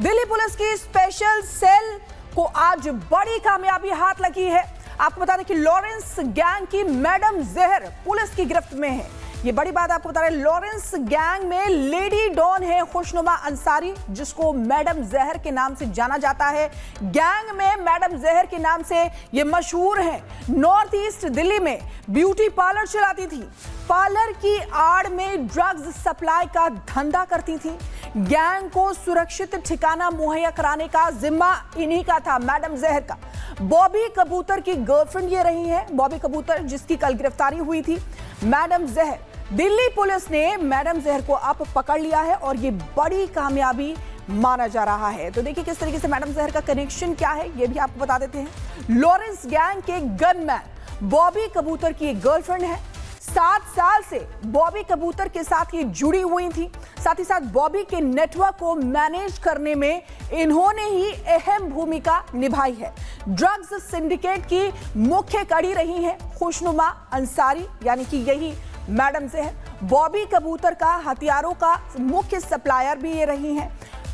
Delhi police की special cell को आज बड़ी कामयाबी हाथ लगी है। आपको बता दें कि लॉरेंस गैंग की मैडम जहर पुलिस की गिरफ्त में है। ये बड़ी बात आपको बता रहे हैं। लॉरेंस गैंग में लेडी डॉन है खुशनुमा अंसारी, जिसको मैडम जहर के नाम से जाना जाता है। गैंग में मैडम जहर के नाम से ये मशहूर है। नॉर्थ ईस्ट दिल्ली में ब्यूटी पार्लर चलाती थी। पार्लर की आड़ में ड्रग्स सप्लाई का धंधा करती थी। गैंग को सुरक्षित ठिकाना मुहैया कराने का जिम्मा इन्हीं का था, मैडम जहर का। बॉबी कबूतर की गर्लफ्रेंड ये रही है। बॉबी कबूतर, जिसकी कल गिरफ्तारी हुई थी। मैडम जहर, दिल्ली पुलिस ने मैडम जहर को अब पकड़ लिया है और ये बड़ी कामयाबी माना जा रहा है। तो देखिए किस तरीके से मैडम जहर का कनेक्शन क्या है, ये भी आपको बता देते हैं। लॉरेंस गैंग के गनमैन बॉबी कबूतर की एक गर्लफ्रेंड है। 7 साल से बॉबी कबूतर के साथ ये जुड़ी हुई थी। साथ ही साथ बॉबी के नेटवर्क को मैनेज करने में इन्होंने ही अहम भूमिका निभाई है। ड्रग्स सिंडिकेट की मुख्य कड़ी रही है खुशनुमा अंसारी, यानी कि यही मैडम जहर। बॉबी कबूतर का हथियारों का मुख्य सप्लायर भी ये रही हैं।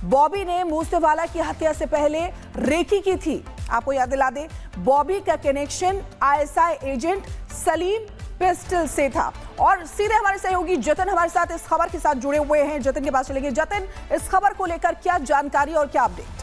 बॉबी ने मूसेवाला की हत्या से पहले रेकी की थी। आपको याद दिला दे, बॉबी का connection ISI agent Salim pistol से था। और सीधे हमारे सहयोगी जतिन हमारे साथ इस खबर के साथ जुड़े हुए हैं। जतिन के पास चलेंगे। जतिन, इस खबर को लेकर क्या जानकारी और क्या अपडेट?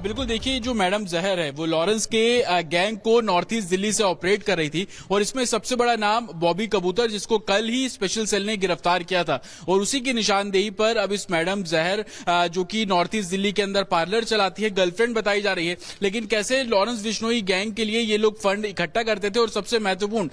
बिल्कुल, देखिए जो मैडम जहर है वो लॉरेंस के गैंग को नॉर्थ ईस्ट दिल्ली से ऑपरेट कर रही थी और इसमें सबसे बड़ा नाम बॉबी कबूतर, जिसको कल ही स्पेशल सेल ने गिरफ्तार किया था। और उसी की निशानदेही पर अब इस मैडम जहर जो कि नॉर्थ ईस्ट दिल्ली के अंदर पार्लर चलाती है, गर्लफ्रेंड बताई जा रही है। लेकिन कैसे लॉरेंस बिश्नोई गैंग के लिए ये लोग फंड इकट्ठा करते थे और सबसे महत्वपूर्ण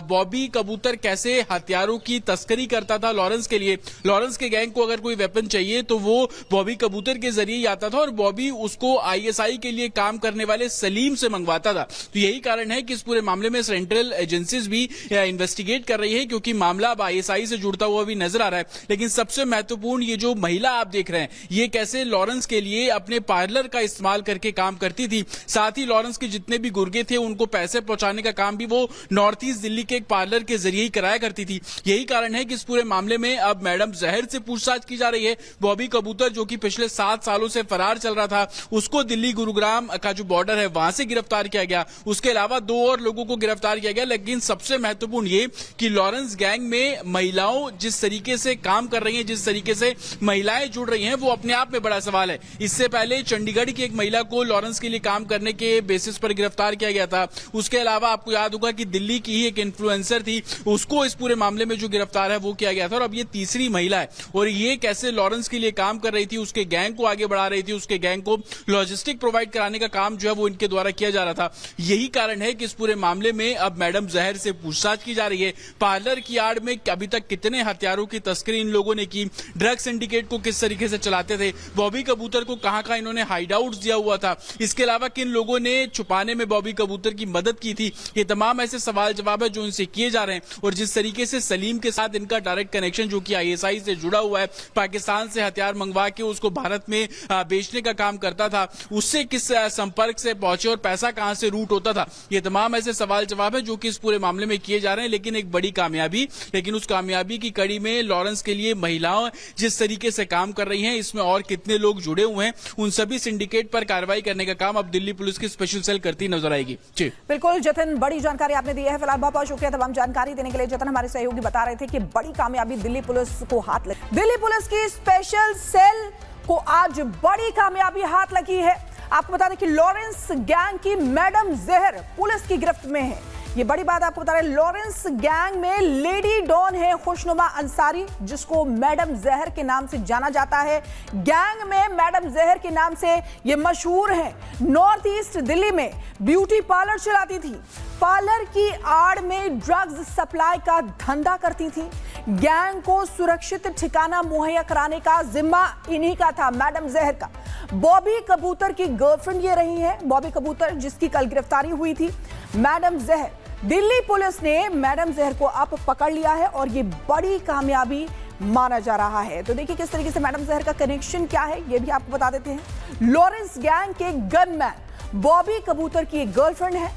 बॉबी कबूतर कैसे हथियारों की तस्करी करता था लॉरेंस के लिए। लॉरेंस के गैंग को अगर कोई वेपन चाहिए तो वो बॉबी कबूतर के जरिए ही आता था और बॉबी उसको आईएसआई के लिए काम करने वाले सलीम से मंगवाता था। तो यही कारण है कि इस पूरे मामले में सेंट्रल एजेंसीज भी इन्वेस्टिगेट कर रही है, क्योंकि मामला अब आईएसआई से जुड़ता हुआ भी नजर आ रहा है। लेकिन सबसे महत्वपूर्ण ये जो महिला आप देख रहे हैं, ये कैसे लॉरेंस के लिए अपने पार्लर का इस्तेमाल करके काम करती थी। साथ ही लॉरेंस के जितने भी गुर्गे थे उनको पैसे पहुंचाने का काम भी वो नॉर्थ ईस्ट दिल्ली के एक पार्लर के जरिए ही कराया करती थी। यही कारण है कि इस पूरे मामले में अब मैडम जहर से पूछताछ की जा रही है। बॉबी कबूतर, जो कि पिछले 7 सालों से फरार चल रहा था, उसको दिल्ली गुरुग्राम का जो बॉर्डर है वहां से गिरफ्तार किया गया। उसके अलावा 2 और लोगों को गिरफ्तार किया गया। लेकिन सबसे महत्वपूर्ण ये कि लॉरेंस गैंग में महिलाओं जिस तरीके से काम कर रही हैं, जिस तरीके से महिलाएं जुड़ रही हैं, वो अपने आप में बड़ा सवाल है। इससे पहले चंडीगढ़ की एक महिला को लॉरेंस के लिए काम करने के बेसिस पर गिरफ्तार किया गया था। उसके अलावा आपको याद होगा कि दिल्ली की ही एक इन्फ्लुएंसर थी, उसको इस पूरे मामले में जो गिरफ्तार है वो किया गया था। और अब ये तीसरी महिला है और ये कैसे लॉरेंस के लिए काम कर रही थी, उसके गैंग को आगे बढ़ा रही थी, उसके गैंग को लॉजिस्टिक प्रोवाइड कराने का काम जो है वो इनके द्वारा किया जा रहा था। यही कारण है कि इस पूरे मामले में अब मैडम जहर से पूछताछ की जा रही है। पार्लर की आड़ में अभी तक कितने हथियारों की तस्करी इन लोगों ने की, ड्रग सिंडिकेट को किस तरीके से चलाते थे, बॉबी कबूतर को कहां-कहां इन्होंने हाइडआउट्स दिया हुआ था, इसके अलावा किन लोगों ने छुपाने में बॉबी कबूतर की मदद की थी। ये तमाम ऐसे सवाल जवाब है जो इनसे किए जा रहे हैं। और जिस तरीके से सलीम के साथ इनका डायरेक्ट कनेक्शन जो कि आईएसआई से जुड़ा हुआ है, पाकिस्तान से हथियार मंगवा के उसको भारत में बेचने का काम करता था, उससे किस संपर्क से पहुंचे और पैसा कहां से रूट होता था, ये तमाम ऐसे सवाल जवाब है जो कि इस पूरे मामले में किए जा रहे हैं। लेकिन एक बड़ी कामयाबी, लेकिन उस कामयाबी की कड़ी में लॉरेंस के लिए महिलाएं जिस तरीके से काम कर रही हैं, इसमें और कितने लोग जुड़े हुए हैं, उन सभी सिंडिकेट पर कार्रवाई करने का काम अब दिल्ली पुलिस की स्पेशल सेल करती नजर आएगी। जी बिल्कुल जतिन, बड़ी जानकारी आपने दी है। फिलहाल बहुत बहुत शुक्रिया तमाम जानकारी देने के लिए। जतिन हमारे सहयोगी बता रहे थे कि बड़ी कामयाबी दिल्ली पुलिस को हाथ लगी। दिल्ली पुलिस की स्पेशल सेल को आज बड़ी कामयाबी हाथ लगी है। आपको बता दें कि लॉरेंस गैंग की मैडम जहर पुलिस की गिरफ्त में है। ये बड़ी बात आपको बता रहे हैं। लॉरेंस गैंग में लेडी डॉन है खुशनुमा अंसारी, जिसको मैडम जहर के नाम से जाना जाता है। गैंग में मैडम जहर के नाम से ये मशहूर है। नॉर्थ ईस्ट दिल्ली में ब्यूटी पार्लर चलाती थी। पार्लर की आड़ में ड्रग्स सप्लाई का धंधा करती थी। गैंग को सुरक्षित ठिकाना मुहैया कराने का जिम्मा इन्हीं का था, मैडम जहर का। बॉबी कबूतर की गर्लफ्रेंड ये रही है। बॉबी कबूतर, जिसकी कल गिरफ्तारी हुई थी। मैडम जहर, दिल्ली पुलिस ने मैडम जहर को अब पकड़ लिया है और ये बड़ी कामयाबी माना जा रहा है। तो देखिए किस तरीके से मैडम जहर का कनेक्शन क्या है, ये भी आपको बता देते हैं। लॉरेंस गैंग के गनमैन बॉबी कबूतर की एक गर्लफ्रेंड है।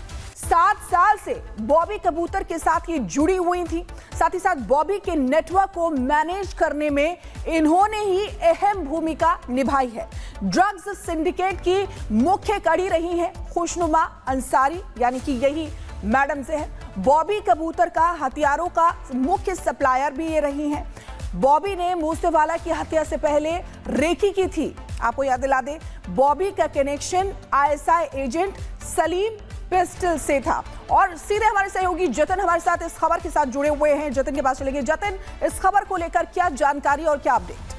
7 साल से बॉबी कबूतर के साथ ये जुड़ी हुई थी। साथ ही साथ बॉबी के नेटवर्क को मैनेज करने में इन्होंने ही अहम भूमिका निभाई है। ड्रग्स सिंडिकेट की मुख्य कड़ी रही है खुशनुमा अंसारी, यानी कि यही मैडम जहर। बॉबी कबूतर का हथियारों का मुख्य सप्लायर भी ये रही हैं। बॉबी ने मूसेवाला की हत्या से पहले रेकी की थी। आपको याद दिला दें, बॉबी का connection ISI agent Salim pistol से था। और सीधे हमारे सहयोगी जतन हमारे साथ इस खबर के साथ जुड़े हुए हैं। जतन के पास चलेंगे। जतन, इस खबर को लेकर क्या जानकारी और क्या अपडेट?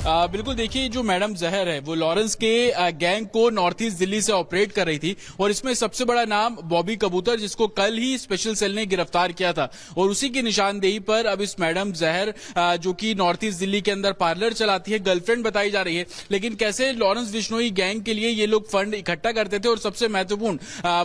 बिल्कुल, देखिए, जो मैडम जहर है वो लॉरेंस के गैंग को नॉर्थ ईस्ट दिल्ली से ऑपरेट कर रही थी और इसमें सबसे बड़ा नाम बॉबी कबूतर, जिसको कल ही स्पेशल सेल ने गिरफ्तार किया था। और उसी की निशानदेही पर अब इस मैडम जहर, जो कि नॉर्थ ईस्ट दिल्ली के अंदर पार्लर चलाती है, गर्लफ्रेंड बताई जा रही है। लेकिन कैसे लॉरेंस बिश्नोई गैंग के लिए ये लोग फंड इकट्ठा करते थे और सबसे महत्वपूर्ण,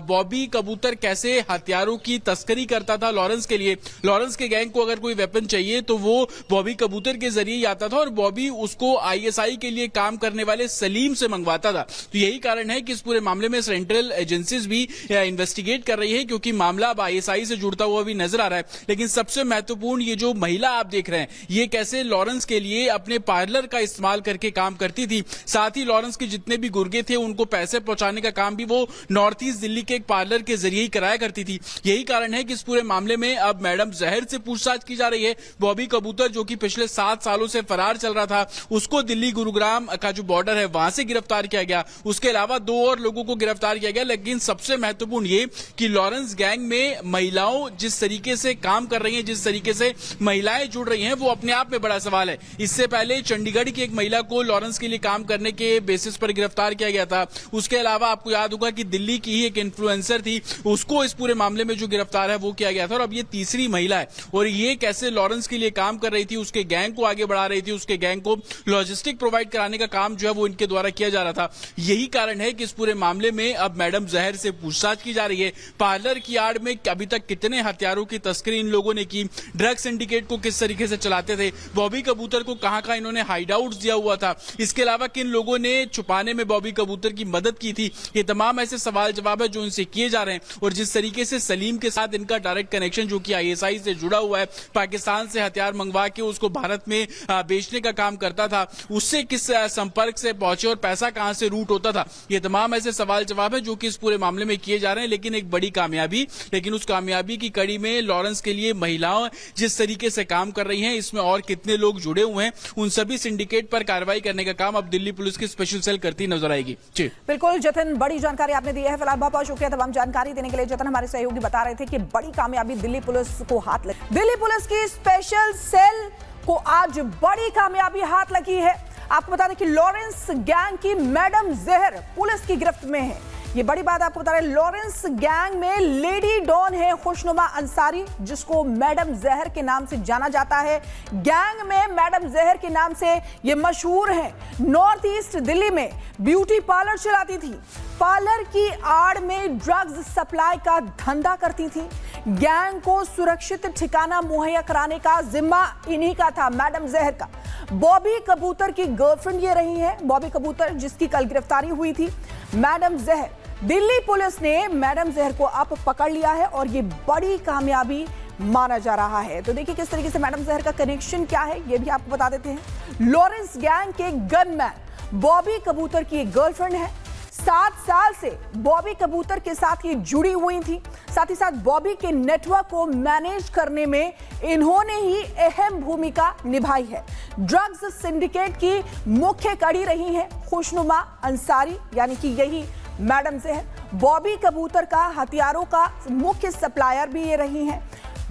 बॉबी कबूतर कैसे हथियारों की तस्करी करता था लॉरेंस के लिए। लॉरेंस के गैंग को अगर कोई वेपन चाहिए तो वो बॉबी कबूतर के जरिए ही आता था और बॉबी उसको आईएसआई के लिए काम करने वाले सलीम से मंगवाता था। तो यही कारण है कि इस पूरे मामले में सेंट्रल एजेंसीज भी इन्वेस्टिगेट कर रही है, क्योंकि मामला अब आईएसआई से जुड़ता हुआ भी नजर आ रहा है। लेकिन सबसे महत्वपूर्ण, ये जो महिला आप देख रहे हैं, ये कैसे लॉरेंस के लिए अपने पार्लर का इस्तेमाल करके काम करती थी। साथ ही लॉरेंस के जितने भी गुर्गे थे उनको पैसे पहुंचाने का काम भी वो नॉर्थ ईस्ट दिल्ली के एक पार्लर के जरिए ही कराया करती थी। यही कारण है कि इस पूरे मामले में अब मैडम जहर से पूछताछ की जा रही है। बॉबी कबूतर, जो कि पिछले 7 सालों से फरार चल रहा था, उसको दिल्ली गुरुग्राम का जो बॉर्डर है वहां से गिरफ्तार किया गया। उसके अलावा 2 और लोगों को गिरफ्तार किया गया। लेकिन सबसे महत्वपूर्ण ये कि लॉरेंस गैंग में महिलाओं जिस तरीके से काम कर रही हैं, जिस तरीके से महिलाएं जुड़ रही हैं, वो अपने आप में बड़ा सवाल है। इससे पहले चंडीगढ़ की एक महिला को लॉरेंस के लिए काम करने के बेसिस पर गिरफ्तार किया गया था। उसके अलावा आपको याद होगा कि दिल्ली की ही एक इन्फ्लुएंसर थी, उसको इस पूरे मामले में जो गिरफ्तार है वो किया गया था। और अब ये तीसरी महिला है और ये कैसे लॉरेंस के लिए काम कर रही थी, उसके गैंग को आगे बढ़ा रही थी, उसके गैंग को लॉजिस्टिक प्रोवाइड कराने का काम जो है वो इनके द्वारा किया जा रहा था। यही कारण है कि इस पूरे मामले में अब मैडम जहर से पूछताछ की जा रही है। पार्लर की आड़ में अभी तक कितने हथियारों की तस्करी इन लोगों ने की, ड्रग सिंडिकेट को किस तरीके से चलाते थे, बॉबी कबूतर को कहां इन्होंने हाइडआउट्स दिया हुआ था, इसके अलावा किन लोगों ने छुपाने में बॉबी कबूतर की मदद की थी। ये तमाम ऐसे सवाल जवाब है जो इनसे किए जा रहे हैं। और जिस तरीके से सलीम के साथ इनका डायरेक्ट कनेक्शन, जो कि आईएसआई से जुड़ा हुआ है, पाकिस्तान से हथियार मंगवा के उसको भारत में बेचने का काम करता था, उससे किस संपर्क से पहुंचे और पैसा कहां से रूट होता था, ये तमाम ऐसे सवाल जवाब है जो कि इस पूरे मामले में किए जा रहे हैं। लेकिन एक बड़ी कामयाबी, लेकिन उस कामयाबी की कड़ी में लॉरेंस के लिए महिलाओं जिस तरीके से काम कर रही हैं, इसमें और कितने लोग जुड़े हुए हैं, उन सभी सिंडिकेट पर कार्रवाई करने का काम अब दिल्ली पुलिस की स्पेशल सेल करती नजर आएगी। जी बिल्कुल जतन, बड़ी जानकारी आपने दी है। फिलहाल बहुत बहुत शुक्रिया तमाम जानकारी देने के लिए। जतन हमारे सहयोगी बता रहे थे कि बड़ी कामयाबी दिल्ली पुलिस को हाथ लगी। दिल्ली पुलिस की स्पेशल सेल को आज बड़ी कामयाबी हाथ लगी है। आपको बता दें कि लॉरेंस गैंग की मैडम जहर पुलिस की गिरफ्त में है। ये बड़ी बात आपको बता रहे हैं। लॉरेंस गैंग में लेडी डॉन है खुशनुमा अंसारी, जिसको मैडम जहर के नाम से जाना जाता है। गैंग में मैडम जहर के नाम से ये मशहूर है। नॉर्थ ईस्ट दिल्ली में ब्यूटी पार्लर चलाती थी, पार्लर की आड़ में ड्रग्स सप्लाई का धंधा करती थी। गैंग को सुरक्षित ठिकाना मुहैया कराने का जिम्मा इन्हीं का था, मैडम जहर का। बॉबी कबूतर की गर्लफ्रेंड ये रही है, बॉबी कबूतर, जिसकी कल गिरफ्तारी हुई थी। मैडम जहर, दिल्ली पुलिस ने मैडम जहर को अब पकड़ लिया है और ये बड़ी कामयाबी माना जा रहा है। तो देखिए किस तरीके से मैडम जहर का कनेक्शन क्या है, ये भी आपको बता देते हैं। लॉरेंस गैंग के गनमैन बॉबी कबूतर की एक गर्लफ्रेंड है। 7 साल से बॉबी कबूतर के साथ ये जुड़ी हुई थी। साथ ही साथ बॉबी के नेटवर्क को मैनेज करने में इन्होंने ही अहम भूमिका निभाई है। ड्रग्स सिंडिकेट की मुख्य कड़ी रही है खुशनुमा अंसारी, यानी कि यही मैडम जहर। बॉबी कबूतर का हथियारों का मुख्य सप्लायर भी ये रही हैं।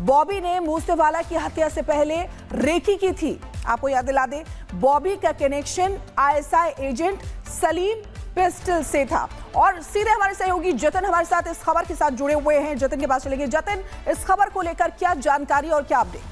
बॉबी ने मूसेवाला की हत्या से पहले रेकी की थी। आपको याद दिला दें, बॉबी का connection ISI agent Salim pistol से था। और सीधे हमारे सहयोगी जतन हमारे साथ इस खबर के साथ जुड़े हुए हैं। जतन के पास चलेंगे। जतन, इस खबर को लेकर क्या जानकारी और क्या अपडेट?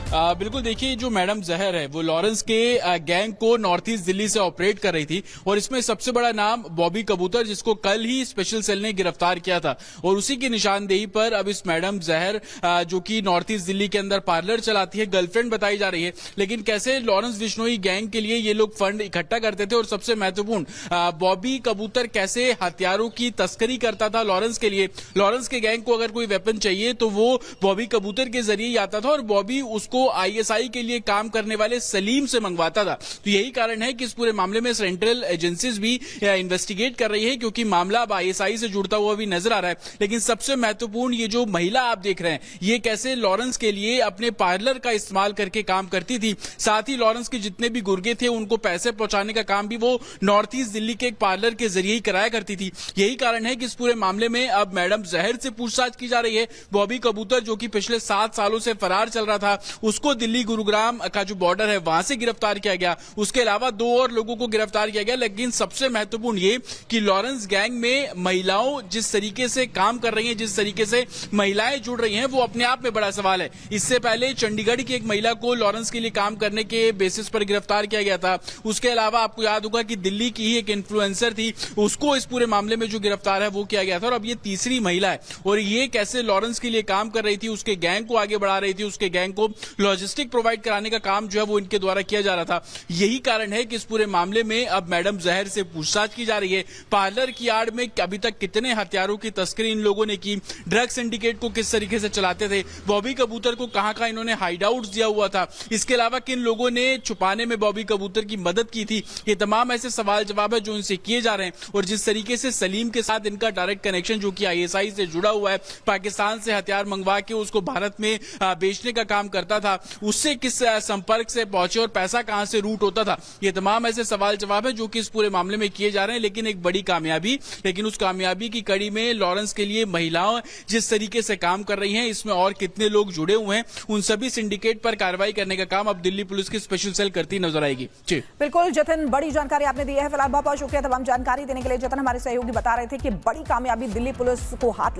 बिल्कुल देखिए, जो मैडम जहर है वो लॉरेंस के गैंग को नॉर्थ ईस्ट दिल्ली से ऑपरेट कर रही थी और इसमें सबसे बड़ा नाम बॉबी कबूतर, जिसको कल ही स्पेशल सेल ने गिरफ्तार किया था। और उसी की निशानदेही पर अब इस मैडम जहर जो कि नॉर्थ ईस्ट दिल्ली के अंदर पार्लर चलाती है, गर्लफ्रेंड बताई जा रही है। लेकिन कैसे लॉरेंस बिश्नोई गैंग के लिए ये लोग फंड इकट्ठा करते थे और सबसे महत्वपूर्ण बॉबी कबूतर कैसे हथियारों की तस्करी करता था लॉरेंस के लिए। लॉरेंस के गैंग को अगर कोई वेपन चाहिए तो वो बॉबी कबूतर के जरिए ही आता था और बॉबी उसको आईएसआई के लिए काम करने वाले सलीम से मंगवाता था। तो यही कारण है कि इस पूरे मामले में सेंट्रल एजेंसीज भी इन्वेस्टिगेट कर रही है, क्योंकि मामला अब आईएसआई से जुड़ता हुआ भी नजर आ रहा है। लेकिन सबसे महत्वपूर्ण ये जो महिला आप देख रहे हैं, ये कैसे लॉरेंस के लिए अपने पार्लर का इस्तेमाल करके काम करती थी। साथ ही लॉरेंस के जितने भी गुर्गे थे उनको पैसे पहुंचाने का काम भी वो नॉर्थ ईस्ट दिल्ली के एक पार्लर के जरिए ही कराया करती थी। यही कारण है कि इस पूरे मामले में अब मैडम जहर से पूछताछ की जा रही है। बॉबी कबूतर जो कि पिछले 7 सालों से फरार चल रहा था, उसको दिल्ली गुरुग्राम का जो बॉर्डर है वहां से गिरफ्तार किया गया। उसके अलावा 2 और लोगों को गिरफ्तार किया गया। लेकिन सबसे महत्वपूर्ण ये कि लॉरेंस गैंग में महिलाओं जिस तरीके से काम कर रही हैं, जिस तरीके से महिलाएं जुड़ रही हैं, वो अपने आप में बड़ा सवाल है। इससे पहले चंडीगढ़ की एक महिला को लॉरेंस के लिए काम करने के बेसिस पर गिरफ्तार किया गया था। उसके अलावा आपको याद होगा कि दिल्ली की ही एक इन्फ्लुएंसर थी, उसको इस पूरे मामले में जो गिरफ्तार है वो किया गया था। और अब ये तीसरी महिला है और ये कैसे लॉरेंस के लिए काम कर रही थी, उसके गैंग को आगे बढ़ा रही थी, उसके गैंग को लॉजिस्टिक प्रोवाइड कराने का काम जो है वो इनके द्वारा किया जा रहा था। यही कारण है कि इस पूरे मामले में अब मैडम जहर से पूछताछ की जा रही है। पार्लर की आड़ में अभी तक कितने हथियारों की तस्करी इन लोगों ने की, ड्रग सिंडिकेट को किस तरीके से चलाते थे, बॉबी कबूतर को कहां इन्होंने हाइडआउट्स दिया हुआ था, इसके अलावा किन लोगों ने छुपाने में बॉबी कबूतर की मदद की थी। ये तमाम ऐसे सवाल जवाब है जो इनसे किए जा रहे हैं। और जिस तरीके से सलीम के साथ इनका डायरेक्ट कनेक्शन जो कि आईएसआई से जुड़ा हुआ है, पाकिस्तान से हथियार मंगवा के उसको भारत में बेचने का काम करता था, उससे किस संपर्क से पहुंचे और पैसा कहां से रूट होता था, ये तमाम ऐसे सवाल जवाब है जो कि इस पूरे मामले में किए जा रहे हैं। लेकिन एक बड़ी कामयाबी, लेकिन उस कामयाबी की कड़ी में लॉरेंस के लिए महिलाओं जिस तरीके से काम कर रही हैं, इसमें और कितने लोग जुड़े हुए हैं, उन सभी सिंडिकेट पर कार्रवाई करने का काम अब दिल्ली पुलिस की स्पेशल सेल करती नजर आएगी। जी बिल्कुल जतिन, बड़ी जानकारी आपने दी है। फिलहाल बहुत बहुत शुक्रिया तमाम जानकारी देने के लिए। जतिन हमारे सहयोगी बता रहे थे कि बड़ी कामयाबी दिल्ली पुलिस को हाथ